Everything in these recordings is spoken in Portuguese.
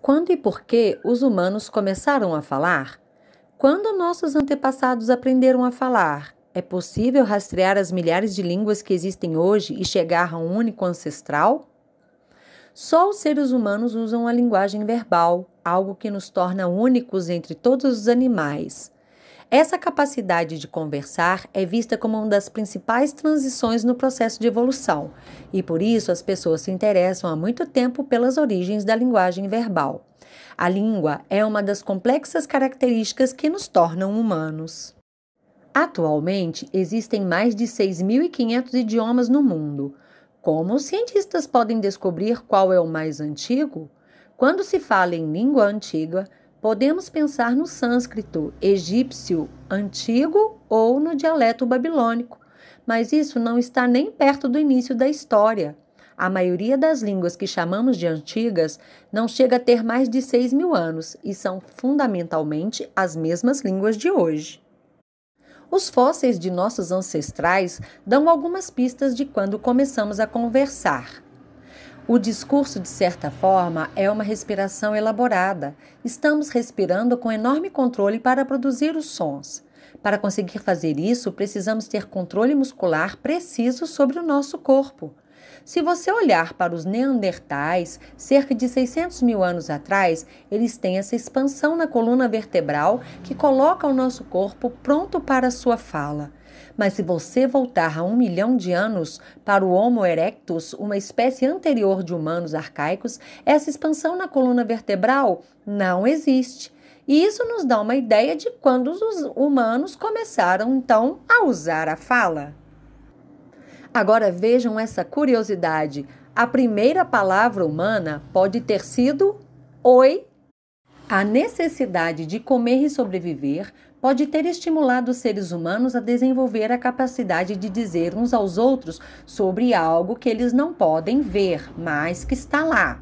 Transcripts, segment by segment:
Quando e por que os humanos começaram a falar? Quando nossos antepassados aprenderam a falar, é possível rastrear as milhares de línguas que existem hoje e chegar a um único ancestral? Só os seres humanos usam a linguagem verbal, algo que nos torna únicos entre todos os animais. Essa capacidade de conversar é vista como uma das principais transições no processo de evolução, e por isso as pessoas se interessam há muito tempo pelas origens da linguagem verbal. A língua é uma das complexas características que nos tornam humanos. Atualmente, existem mais de 6.500 idiomas no mundo. Como os cientistas podem descobrir qual é o mais antigo? Quando se fala em língua antiga, podemos pensar no sânscrito, egípcio antigo ou no dialeto babilônico, mas isso não está nem perto do início da história. A maioria das línguas que chamamos de antigas não chega a ter mais de 6.000 anos e são fundamentalmente as mesmas línguas de hoje. Os fósseis de nossos ancestrais dão algumas pistas de quando começamos a conversar. O discurso, de certa forma, é uma respiração elaborada. Estamos respirando com enorme controle para produzir os sons. Para conseguir fazer isso, precisamos ter controle muscular preciso sobre o nosso corpo. Se você olhar para os neandertais, cerca de 600.000 anos atrás, eles têm essa expansão na coluna vertebral que coloca o nosso corpo pronto para a sua fala. Mas se você voltar a 1 milhão de anos para o Homo erectus, uma espécie anterior de humanos arcaicos, essa expansão na coluna vertebral não existe. E isso nos dá uma ideia de quando os humanos começaram, então, a usar a fala. Agora vejam essa curiosidade. A primeira palavra humana pode ter sido oi. A necessidade de comer e sobreviver pode ter estimulado os seres humanos a desenvolver a capacidade de dizer uns aos outros sobre algo que eles não podem ver, mas que está lá,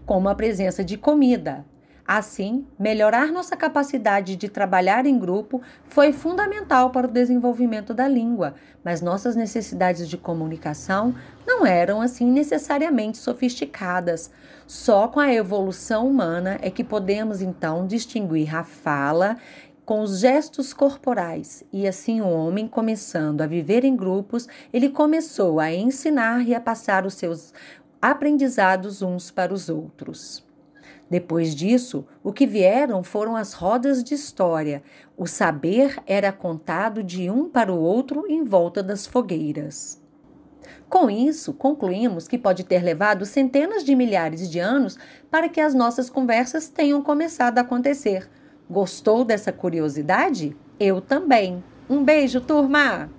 como a presença de comida. Assim, melhorar nossa capacidade de trabalhar em grupo foi fundamental para o desenvolvimento da língua, mas nossas necessidades de comunicação não eram assim necessariamente sofisticadas. Só com a evolução humana é que podemos então distinguir a fala com os gestos corporais, e assim o homem, começando a viver em grupos, ele começou a ensinar e a passar os seus aprendizados uns para os outros. Depois disso, o que vieram foram as rodas de história. O saber era contado de um para o outro em volta das fogueiras. Com isso, concluímos que pode ter levado centenas de milhares de anos para que as nossas conversas tenham começado a acontecer. Gostou dessa curiosidade? Eu também. Um beijo, turma!